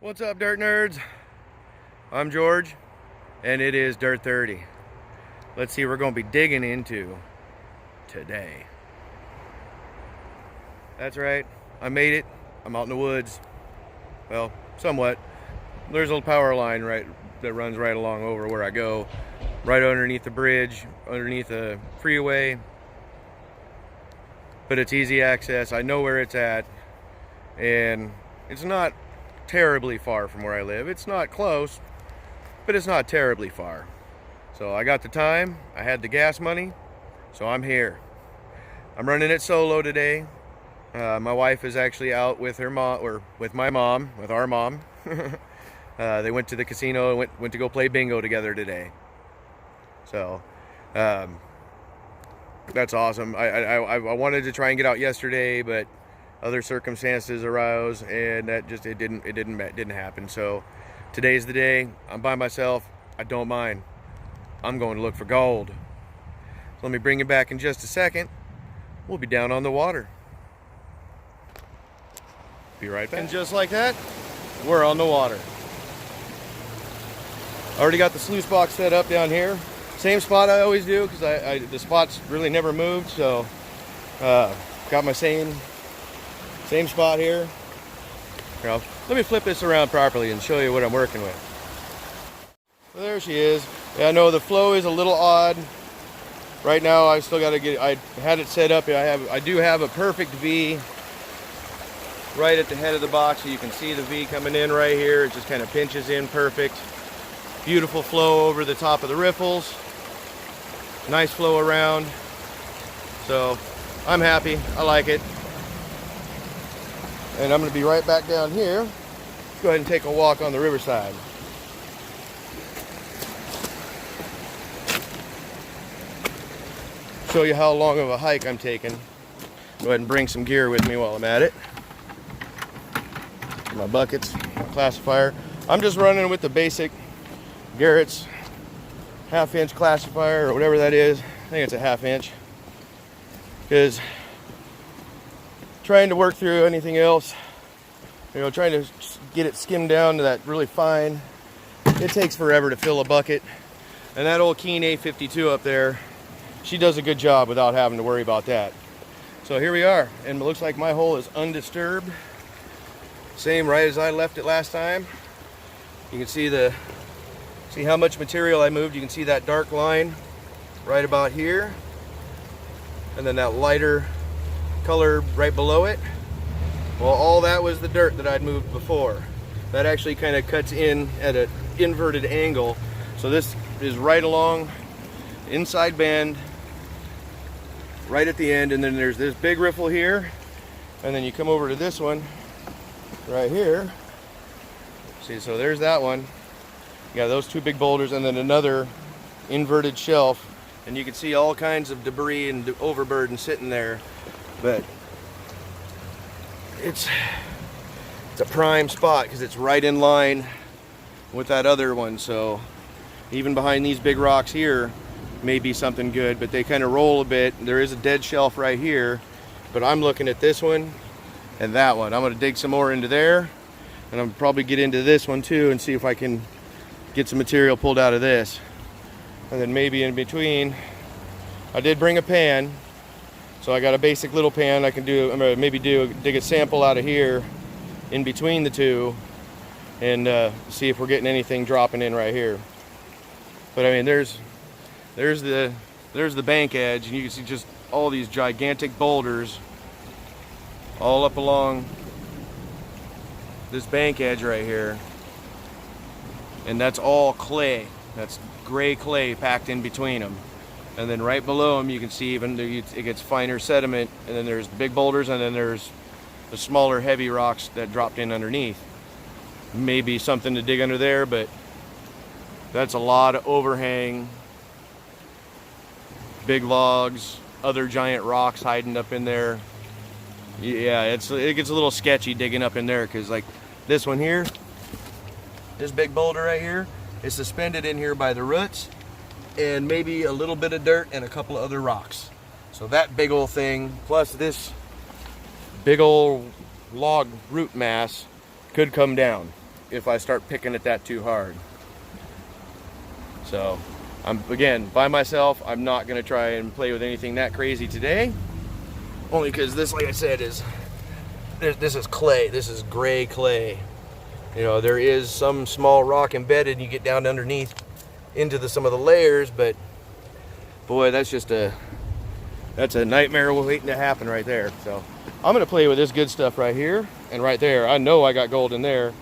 What's up, dirt nerds? I'm George, and it is Dirt 30. Let's see what we're going to be digging into today. That's right, I made it. I'm out in the woods. Well, somewhat. There's a little power line that runs right along over where I go, right underneath the bridge, underneath the freeway. But it's easy access. I know where it's at, and it's not terribly far from where I live. It's not close, but it's not terribly far. So I got the time, I had the gas money, so I'm here. I'm running it solo today. My wife is actually out with her mom, or with my mom, with our mom. They went to the casino and went to go play bingo together today. So that's awesome. I wanted to try and get out yesterday, but other circumstances arose, and that just it didn't happen. So today's the day. I'm by myself. I don't mind. I'm going to look for gold. So let me bring you back in just a second. We'll be down on the water. Be right back. And just like that, we're on the water. Already got the sluice box set up down here. Same spot I always do, because the spot's really never moved. So got my same spot here. Let me flip this around properly and show you what I'm working with. Well, there she is. Yeah, I know the flow is a little odd. Right now I still got to get, I had it set up. I do have a perfect V right at the head of the box, so you can see the V coming in right here. It just kind of pinches in perfect. Beautiful flow over the top of the riffles. Nice flow around. So I'm happy. I like it. And I'm going to be right back down here. Let's go ahead and take a walk on the riverside. Show you how long of a hike I'm taking. Go ahead and bring some gear with me while I'm at it. My buckets, my classifier. I'm just running with the basic Garrett's half-inch classifier, or whatever that is. I think it's a half-inch. Because trying to work through anything else, trying to get it skimmed down to that really fine, it takes forever to fill a bucket. And that old Keen A52 up there, she does a good job without having to worry about that. So here we are, and it looks like my hole is undisturbed. Same right as I left it last time. You can see how much material I moved. You can see that dark line right about here, and then that lighter color right below it. Well, all that was the dirt that I'd moved before. That actually kind of cuts in at an inverted angle. So this is right along inside bend, right at the end, and then there's this big riffle here, and then you come over to this one right here. See, so there's that one. You got those two big boulders, and then another inverted shelf, and you can see all kinds of debris and overburden sitting there. But it's a prime spot because it's right in line with that other one. So even behind these big rocks here may be something good, but they kind of roll a bit. There is a dead shelf right here, but I'm looking at this one and that one. I'm going to dig some more into there, and I'm probably get into this one too and see if I can get some material pulled out of this. And then maybe in between, I did bring a pan. So I got a basic little pan. I'm gonna maybe dig a sample out of here in between the two, and see if we're getting anything dropping in right here. But I mean, there's the bank edge, and you can see just all these gigantic boulders all up along this bank edge right here. And that's all clay. That's gray clay packed in between them. And then right below them, you can see even it gets finer sediment, and then there's big boulders, and then there's the smaller heavy rocks that dropped in underneath. Maybe something to dig under there, but that's a lot of overhang, big logs, other giant rocks hiding up in there. Yeah, it gets a little sketchy digging up in there, because like this one here, this big boulder right here is suspended in here by the roots, and maybe a little bit of dirt and a couple of other rocks. So that big old thing, plus this big old log root mass, could come down. if I start picking at that too hard. So I'm, again, by myself. I'm not going to try and play with anything that crazy today. Only because this, like I said, this is clay. This is gray clay. You know, there is some small rock embedded, and you get down underneath into some of the layers, but boy, that's a nightmare waiting to happen right there. So I'm gonna play with this good stuff right here and right there. I know I got gold in there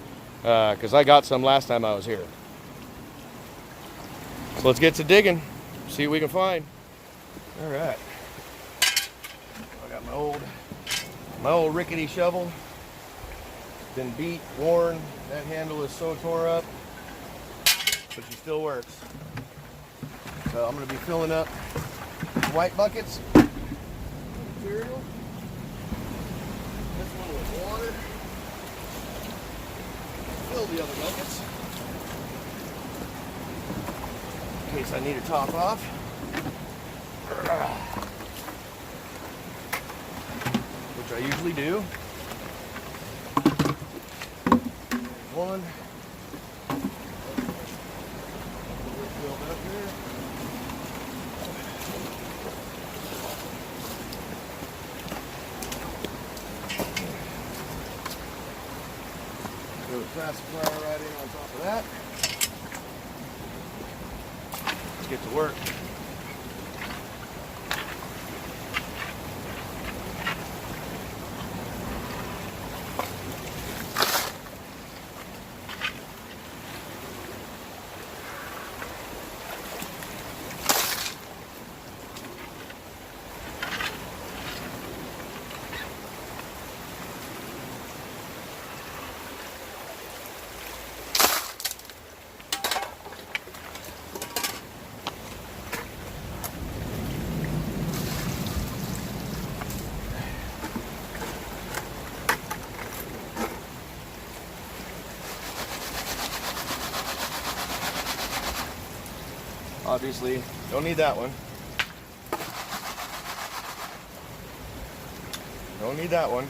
because I got some last time I was here. So let's get to digging, see what we can find. All right, I got my old rickety shovel. Been beat, worn. That handle is so tore up, but she still works. So I'm going to be filling up white buckets with material. This one with water. Fill the other buckets in case I need to top off. Which I usually do. One. Filled up here. Throw the pacifier right in on top of that. Let's get to work. Obviously, don't need that one. Don't need that one.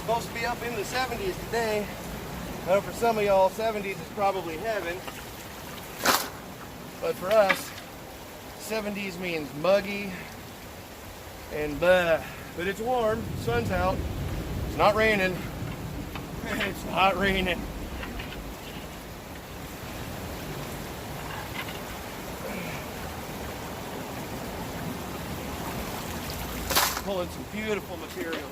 Supposed to be up in the 70s today. I know for some of y'all, 70s is probably heaven. But for us, 70s means muggy and blah. But it's warm, sun's out, it's not raining. It's not raining. pulling some beautiful material here.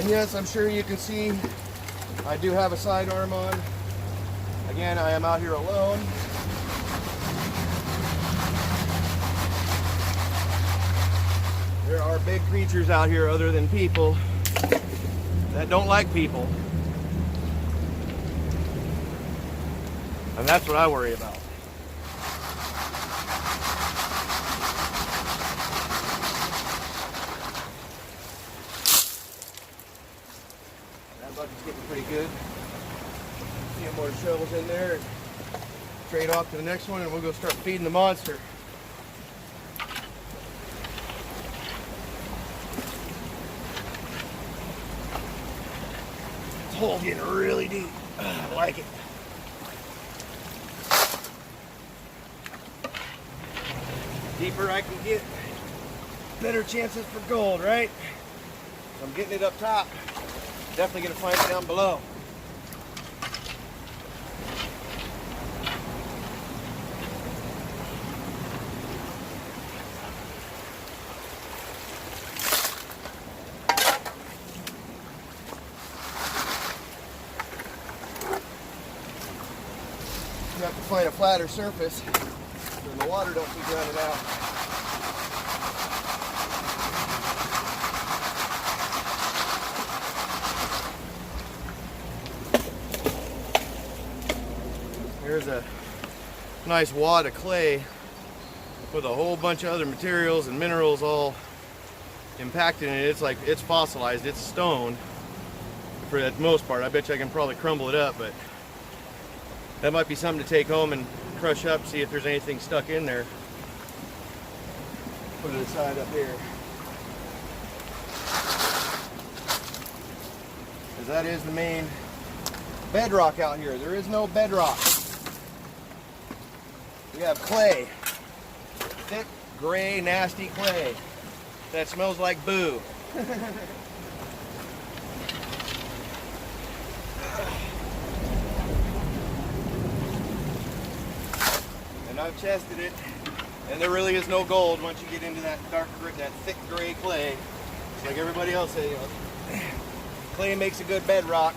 And yes, I'm sure you can see I do have a sidearm on. Again, I am out here alone. There are big creatures out here other than people that don't like people. And that's what I worry about. That bucket's getting pretty good. A few more shovels in there and trade off to the next one, and we'll go start feeding the monster. This hole's getting really deep. I like it. Deeper I can get, better chances for gold, right? So I'm getting it up top. Definitely gonna find it down below. You have to find a flatter surface so the water don't keep running out. Here's a nice wad of clay with a whole bunch of other materials and minerals all impacted in it. It's like it's fossilized, it's stone for the most part. I bet you I can probably crumble it up, but that might be something to take home and crush up, see if there's anything stuck in there. Put it aside up here. Because that is the main bedrock out here. There is no bedrock. We have clay. Thick, gray, nasty clay that smells like boo. And I've tested it, and there really is no gold once you get into that dark, that thick gray clay. It's like everybody else says, you know, clay makes a good bedrock,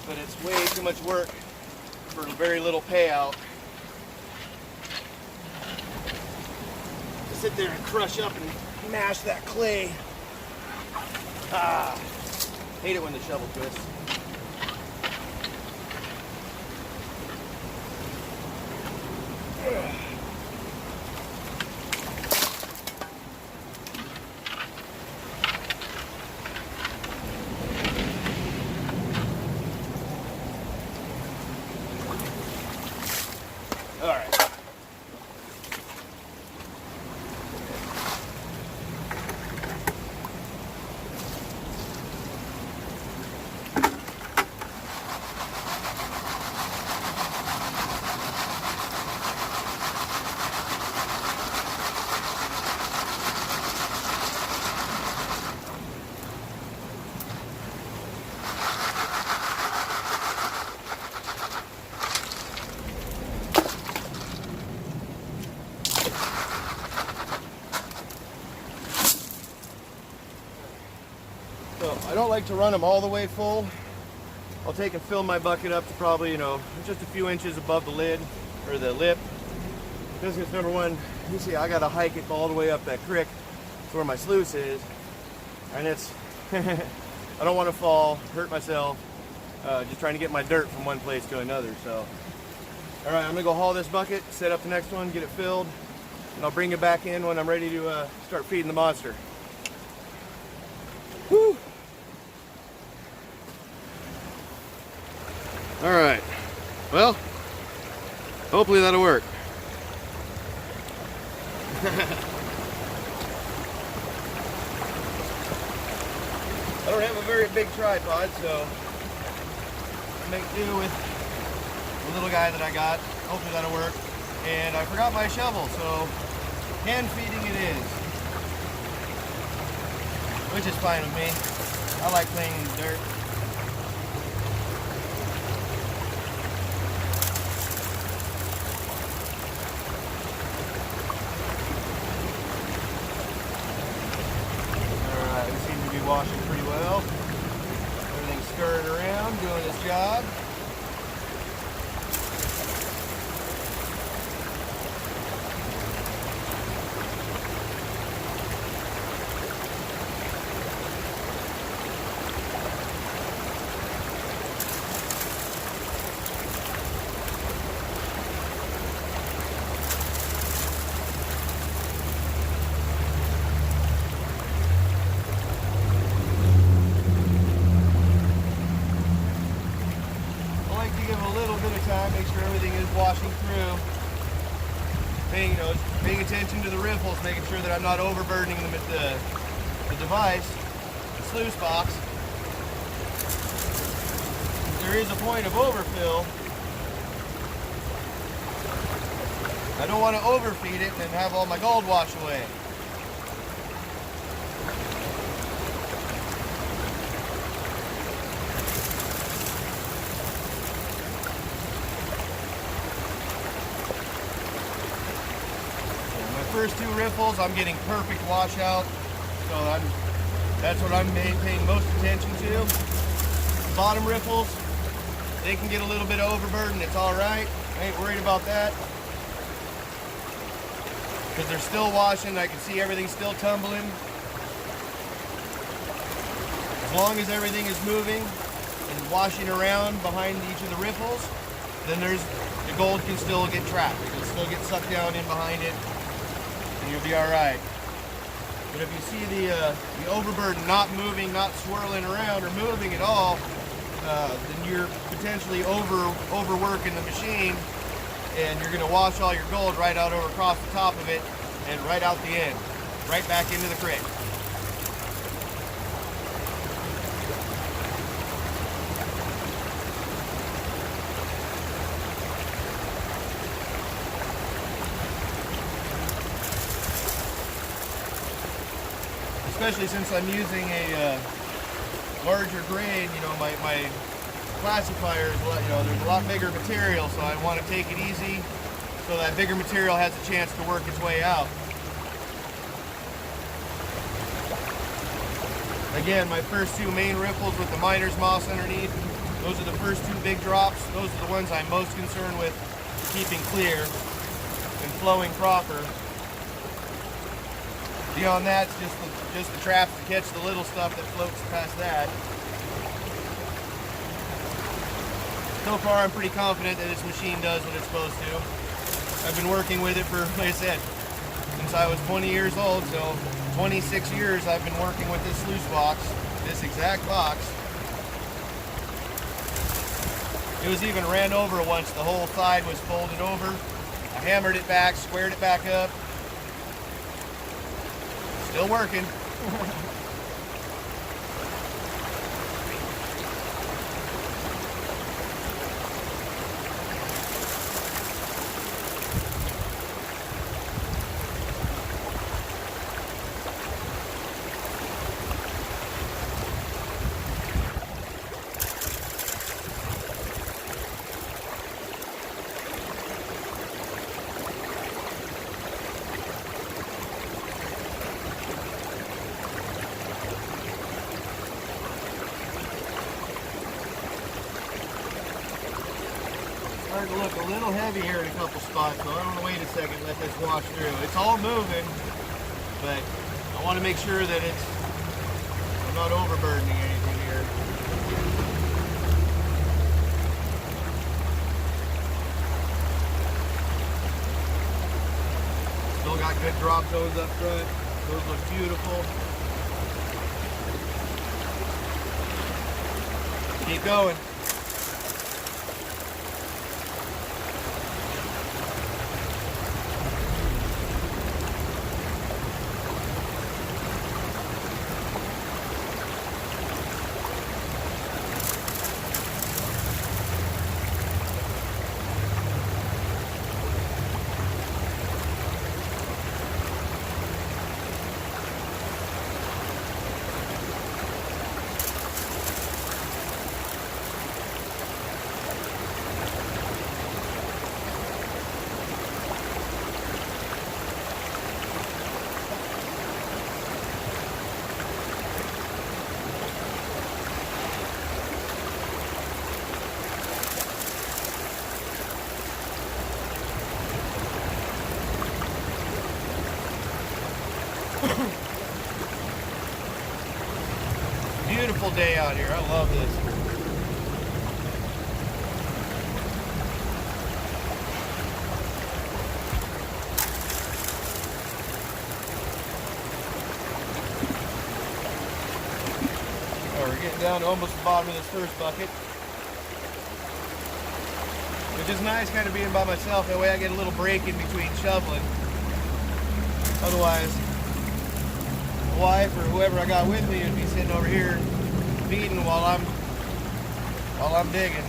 but it's way too much work for very little payout. To sit there and crush up and mash that clay. Hate it when the shovel twists. All right. So I don't like to run them all the way full. I'll take and fill my bucket up to probably, you know, just a few inches above the lid or the lip. This is number one. You see, I gotta hike it all the way up that creek to where my sluice is, and it's I don't want to fall, hurt myself. Just trying to get my dirt from one place to another. So, all right, I'm gonna go haul this bucket, set up the next one, get it filled, and I'll bring it back in when I'm ready to start feeding the monster. All right, well, hopefully that'll work. I don't have a very big tripod, so I make do with the little guy that I got. Hopefully that'll work. And I forgot my shovel, so hand feeding it is, which is fine with me. I like playing in the dirt. Alright, we seem to be washing pretty well. Everything's scurrying around, doing its job. Make sure everything is washing through. Paying attention to the riffles, making sure that I'm not overburdening them at the device, the sluice box. If there is a point of overfill, I don't want to overfeed it and have all my gold wash away. First two riffles, I'm getting perfect washout, so that's what I'm paying most attention to. Bottom riffles, they can get a little bit overburdened. It's all right. I ain't worried about that because they're still washing. I can see everything still tumbling. As long as everything is moving and washing around behind each of the riffles, then the gold can still get trapped. It can still get sucked down in behind it. And you'll be all right. But if you see the overburden not moving, not swirling around or moving at all, then you're potentially overworking the machine, and you're going to wash all your gold right out over across the top of it and right out the end, right back into the creek. Especially since I'm using a larger grade, my classifier is there's a lot bigger material, so I want to take it easy so that bigger material has a chance to work its way out. Again, my first two main riffles with the miner's moss underneath, those are the first two big drops. Those are the ones I'm most concerned with keeping clear and flowing proper. Beyond that, it's just the traps to catch the little stuff that floats past that. So far, I'm pretty confident that this machine does what it's supposed to. I've been working with it for, like I said, since I was 20 years old, so 26 years I've been working with this sluice box, this exact box. It was even ran over once. The whole side was folded over. I hammered it back, squared it back up. Still working. Starting to look a little heavy here in a couple spots, so I'm gonna wait a second and let this wash through. It's all moving, but I want to make sure that I'm not overburdening anything here. Still got good drop toes up front. Those look beautiful. Keep going. day out here. I love this. Oh, we're getting down to almost the bottom of this first bucket. Which is nice kind of being by myself. That way I get a little break in between shoveling. Otherwise, the wife or whoever I got with me would be sitting over here feeding while I'm digging.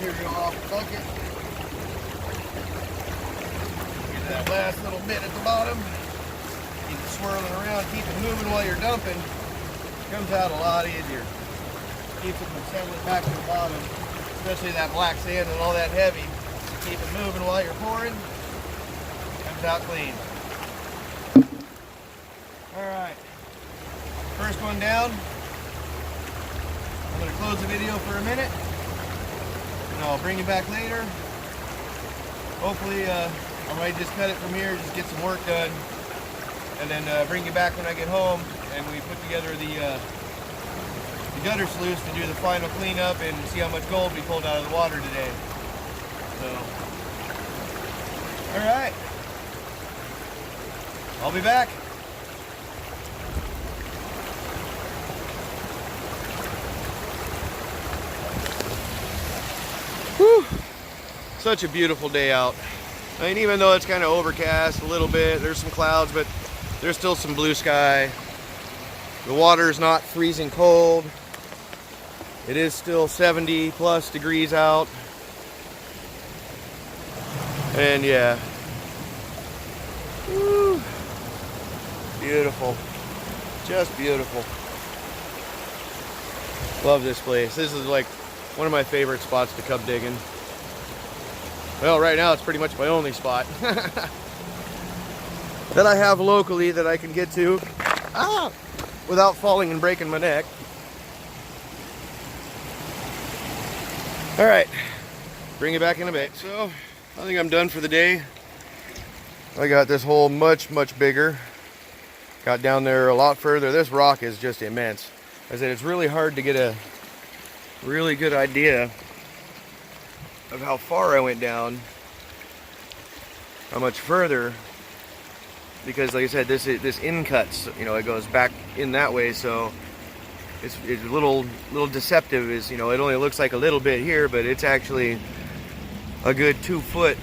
Material off the bucket. Get that last little bit at the bottom. Keep it swirling around, keep it moving while you're dumping. Comes out a lot easier. Keeps it from settling back to the bottom, especially that black sand and all that heavy. Keep it moving while you're pouring. Comes out clean. Alright. First one down. I'm going to close the video for a minute. I'll bring you back later. Hopefully, I might just cut it from here, just get some work done, and then bring you back when I get home and we put together the gutter sluice to do the final cleanup and see how much gold we pulled out of the water today. So, all right, I'll be back. Whew. Such a beautiful day out. I mean, even though it's kind of overcast a little bit, there's some clouds, but there's still some blue sky. The water is not freezing cold. It is still 70 plus degrees out. And yeah. Woo. Beautiful. Just beautiful. Love this place. This is like one of my favorite spots to come digging. Well, right now it's pretty much my only spot that I have locally that I can get to without falling and breaking my neck. All right, bring it back in a bit. So I think I'm done for the day. I got this hole much bigger. Got down there a lot further. This rock is just immense. I said it's really hard to get a really good idea of how far I went down, how much further, because like I said, this in cuts, you know, it goes back in that way, so it's a little deceptive. Is, you know, it only looks like a little bit here, but it's actually a good 2 foot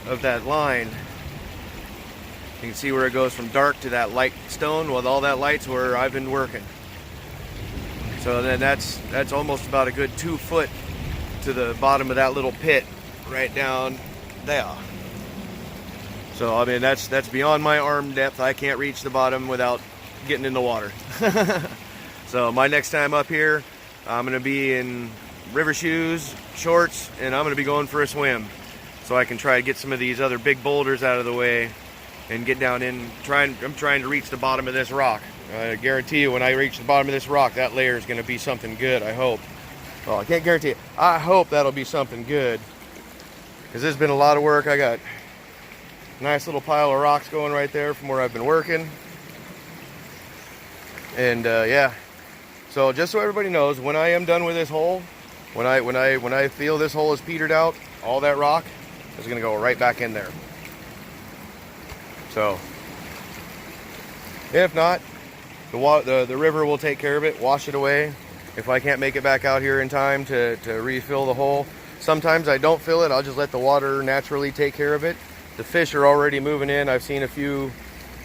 of that line. You can see where it goes from dark to that light stone. Well, all that light's where I've been working. So then that's almost about a good 2 foot to the bottom of that little pit right down there. So I mean, that's beyond my arm depth. I can't reach the bottom without getting in the water. So my next time up here, I'm gonna be in river shoes, shorts, and I'm gonna be going for a swim, so I can try to get some of these other big boulders out of the way and get down in. I'm trying to reach the bottom of this rock. I guarantee you, when I reach the bottom of this rock, that layer is going to be something good, I hope. Well, I can't guarantee it. I hope that'll be something good, because this has been a lot of work. I got a nice little pile of rocks going right there from where I've been working. And yeah, so just so everybody knows, when I am done with this hole, when I feel this hole is petered out, all that rock is going to go right back in there. So if not, the river will take care of it, wash it away. If I can't make it back out here in time to refill the hole, sometimes I don't fill it. I'll just let the water naturally take care of it. The fish are already moving in. I've seen a few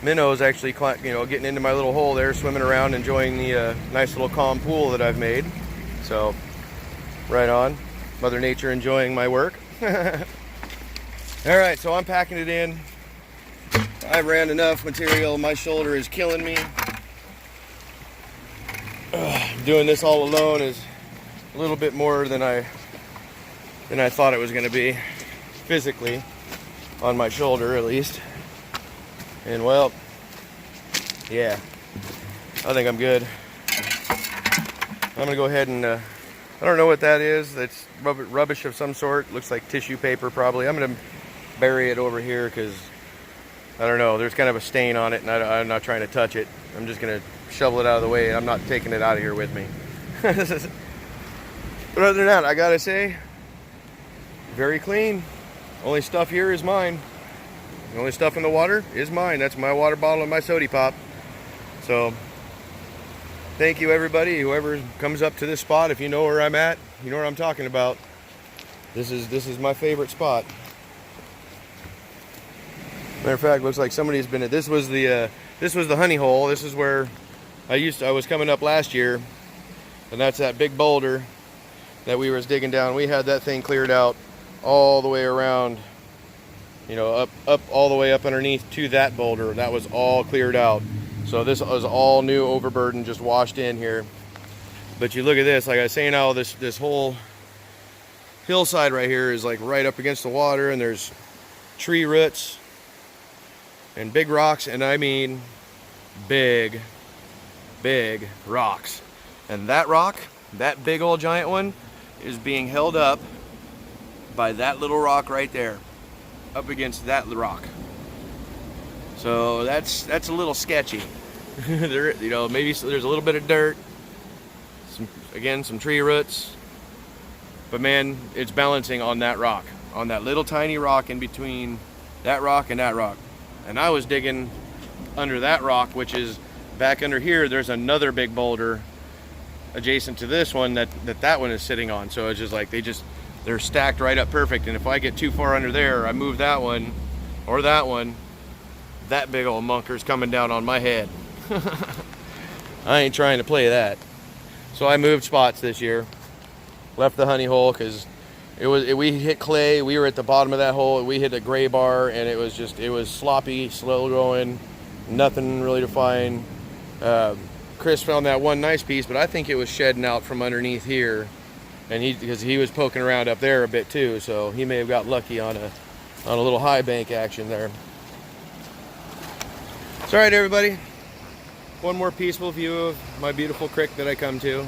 minnows actually, getting into my little hole there, swimming around, enjoying the nice little calm pool that I've made. So, right on. Mother Nature enjoying my work. All right, so I'm packing it in. I've ran enough material. My shoulder is killing me. Doing this all alone is a little bit more than I thought it was going to be, physically, on my shoulder at least. And well, yeah, I think I'm good. I'm gonna go ahead and I don't know what that is. That's rubbish of some sort. Looks like tissue paper probably. I'm gonna bury it over here because I don't know, there's kind of a stain on it and I'm not trying to touch it. I'm just gonna shovel it out of the way. I'm not taking it out of here with me. But other than that, I gotta say, very clean. Only stuff here is mine. The only stuff in the water is mine. That's my water bottle and my sody pop. So thank you everybody, whoever comes up to this spot. If you know where I'm at, you know what I'm talking about. This is my favorite spot. Matter of fact, looks like somebody's been at this was the honey hole. This is where I was coming up last year, and that's that big boulder that we was digging down. We had that thing cleared out all the way around, up all the way up underneath to that boulder. That was all cleared out. So this was all new overburden, just washed in here. But you look at this, like I was saying, now this whole hillside right here is like right up against the water, and there's tree roots and big rocks, and I mean big rocks. And that rock, that big old giant one, is being held up by that little rock right there, up against that rock. So that's a little sketchy. There, maybe there's a little bit of dirt, some tree roots, but man, it's balancing on that rock, on that little tiny rock in between that rock and that rock. And I was digging under that rock, which is back under here. There's another big boulder adjacent to this one that one is sitting on. So it's just like they're stacked right up perfect. And if I get too far under there, I move that one or that one, that big old munker's coming down on my head. I ain't trying to play that. So I moved spots this year, left the honey hole because we hit clay. We were at the bottom of that hole. We hit a gray bar, and it was sloppy, slow going, nothing really to find. Chris found that one nice piece, but I think it was shedding out from underneath here, and because he was poking around up there a bit too, so he may have got lucky on a little high bank action there. It's all right, everybody. One more peaceful view of my beautiful creek that I come to.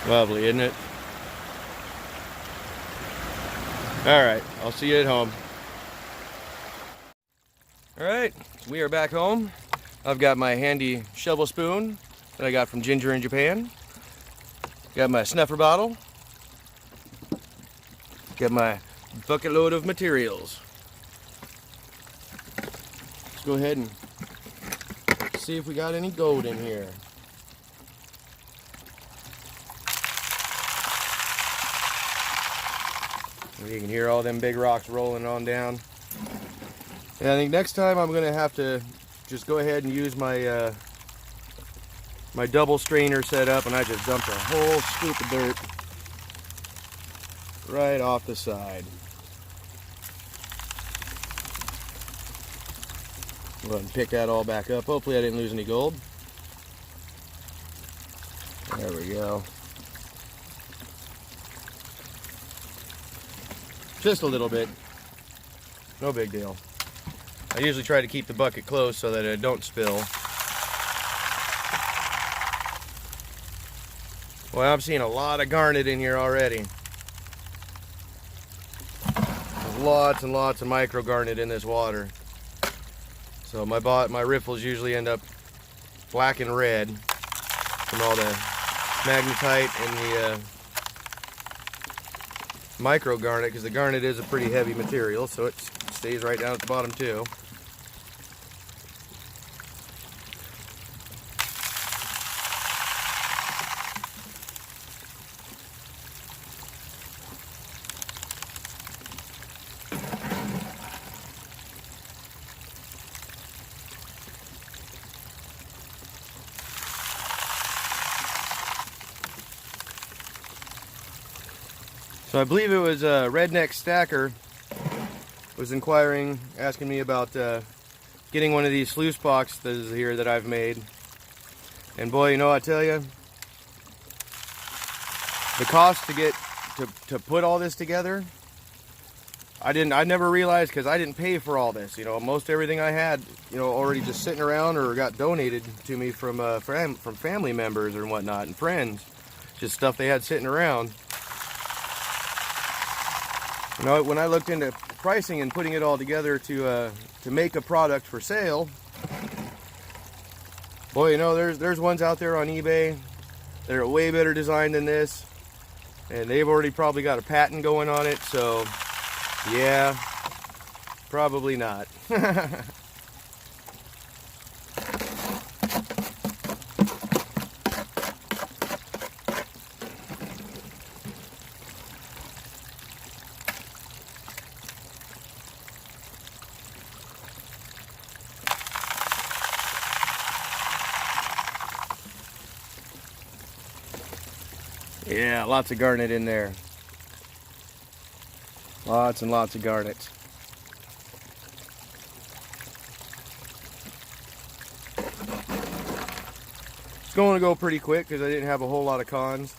Lovely, isn't it? All right, I'll see you at home. All right, we are back home. I've got my handy shovel spoon that I got from Ginger in Japan. Got my snuffer bottle. Got my bucket load of materials. Let's go ahead and see if we got any gold in here. You can hear all them big rocks rolling on down. And I think next time I'm gonna have to just go ahead and use my my double strainer set up, and I just dumped a whole scoop of dirt right off the side. Go ahead and pick that all back up. Hopefully I didn't lose any gold. There we go. Just a little bit. No big deal. I usually try to keep the bucket close so that it don't spill. Well, I'm seeing a lot of garnet in here already. lots and lots of micro garnet in this water. So my riffles usually end up black and red from all the magnetite and the micro garnet, because the garnet is a pretty heavy material, so it stays right down at the bottom too. So I believe it was Redneck Stacker was inquiring, asking me about getting one of these sluice boxes here that I've made. And boy, you know, I tell you, the cost to get to put all this together, I never realized, because I didn't pay for all this. You know, most everything I had, you know, already just sitting around or got donated to me from family members and whatnot and friends, just stuff they had sitting around. You know, when I looked into pricing and putting it all together to make a product for sale, boy, you know, there's ones out there on eBay that are way better designed than this, and they've already probably got a patent going on it. So, yeah, probably not. Yeah, lots of garnet in there. Lots and lots of garnets. It's going to go pretty quick because I didn't have a whole lot of cons.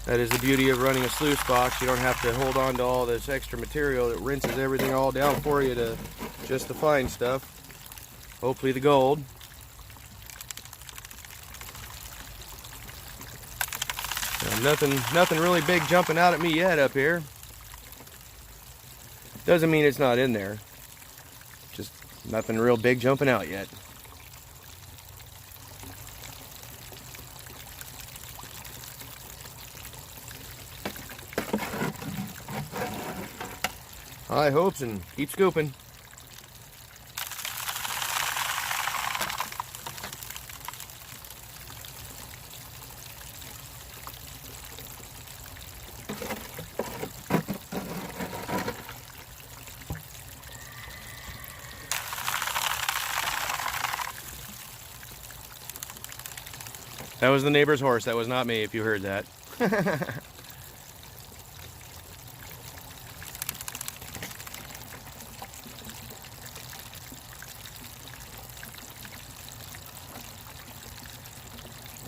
That is the beauty of running a sluice box. You don't have to hold on to all this extra material that rinses everything all down for you to just the fine stuff. Hopefully the gold. Nothing really big jumping out at me yet up here. Doesn't mean it's not in there. Just nothing real big jumping out yet. High hopes and keep scooping. That was the neighbor's horse. That was not me, if you heard that.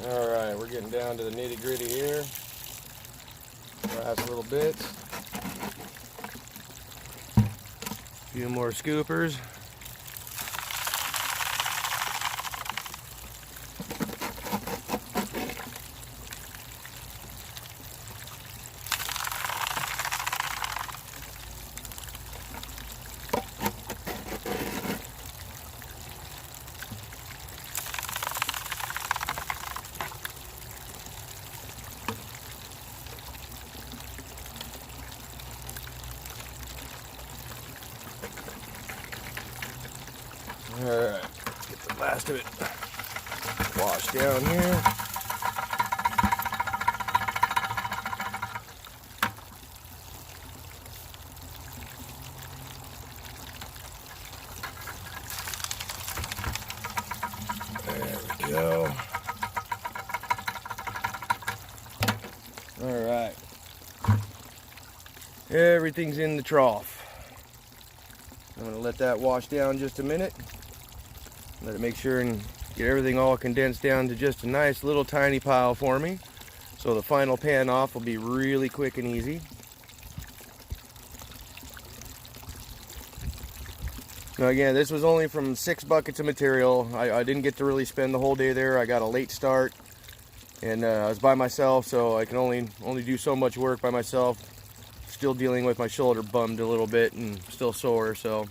Alright, we're getting down to the nitty-gritty here. Last little bits. A few more scoopers. Alright, get the last of it washed down here. There we go. Alright. Everything's in the trough. I'm going to let that wash down just a minute. Let it make sure and get everything all condensed down to just a nice little tiny pile for me. So the final pan off will be really quick and easy. Now again, this was only from 6 buckets of material. I didn't get to really spend the whole day there. I got a late start, and I was by myself, so I can only do so much work by myself. still dealing with my shoulder bummed a little bit and still sore, so.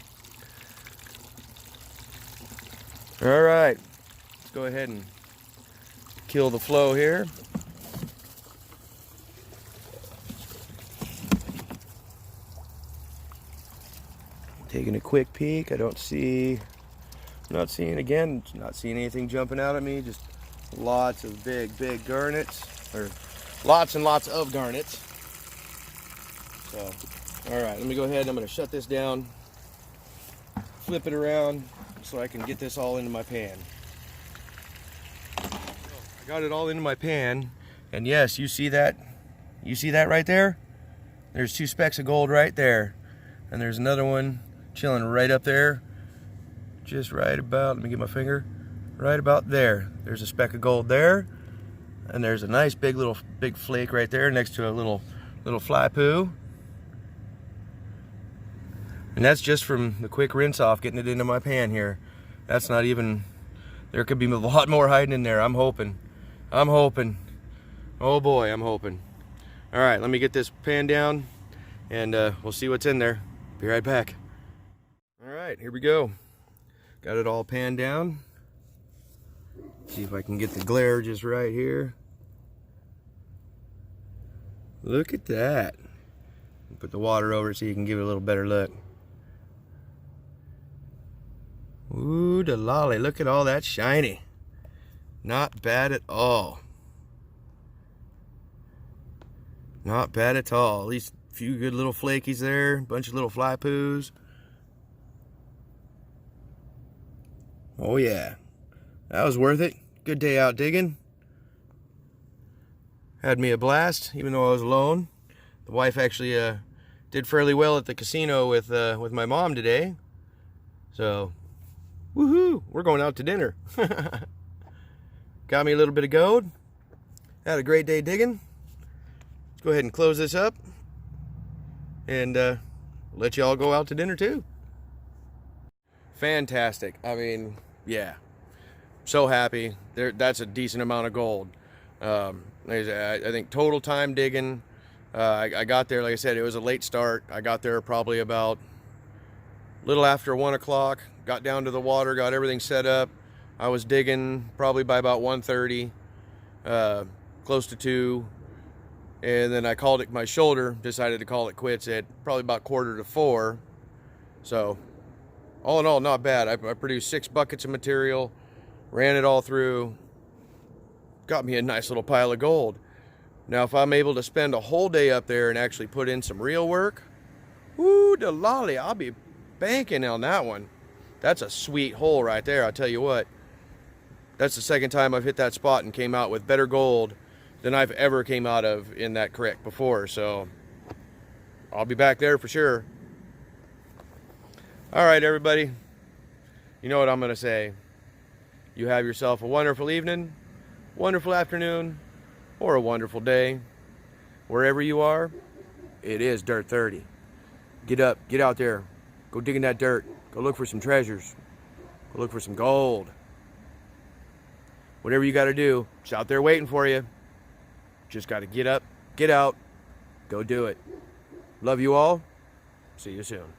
All right, let's go ahead and kill the flow here. Taking a quick peek. I'm not seeing anything jumping out at me. Just lots of big garnets, or lots and lots of garnets. So, all right, let me go ahead. I'm going to shut this down, flip it around so I can get this all into my pan. I got it all into my pan, and yes, you see that? You see that right there? There's 2 specks of gold right there, and there's another one chilling right up there, just right about, let me get my finger, right about there. There's a speck of gold there, and there's a nice big flake right there next to a little fly poo. And that's just from the quick rinse off, getting it into my pan here. That's not even, there could be a lot more hiding in there. I'm hoping. Oh boy, I'm hoping. All right, let me get this pan down, and we'll see what's in there. Be right back. All right, here we go. Got it all panned down. See if I can get the glare just right here. Look at that. Put the water over it so you can give it a little better look. Ooh, the lolly, look at all that shiny. Not bad at all. Not bad at all. At least a few good little flakies there, a bunch of little fly poos. Oh yeah, that was worth it. Good day out digging. Had me a blast, even though I was alone. The wife actually did fairly well at the casino with my mom today. So, woohoo! We're going out to dinner. Got me a little bit of gold. Had a great day digging. Let's go ahead and close this up, and let you all go out to dinner too. Fantastic. I mean, yeah, so happy. That's a decent amount of gold. I think total time digging, I got there, like I said, it was a late start. I got there probably about a little after 1 o'clock, got down to the water, got everything set up. I was digging probably by about 1:30, close to 2, and then I called it my shoulder, decided to call it quits at probably about 3:45. So all in all, not bad. I produced 6 buckets of material, ran it all through, got me a nice little pile of gold. Now, if I'm able to spend a whole day up there and actually put in some real work, woo, the lolly, I'll be banking on that one. That's a sweet hole right there, I'll tell you what. That's the second time I've hit that spot and came out with better gold than I've ever came out of in that creek before, so I'll be back there for sure. All right, everybody, you know what I'm gonna say. You have yourself a wonderful evening, wonderful afternoon, or a wonderful day. Wherever you are, it is Dirt 30. Get up, get out there, go dig in that dirt, go look for some treasures, go look for some gold. Whatever you gotta do, it's out there waiting for you. Just gotta get up, get out, go do it. Love you all. See you soon.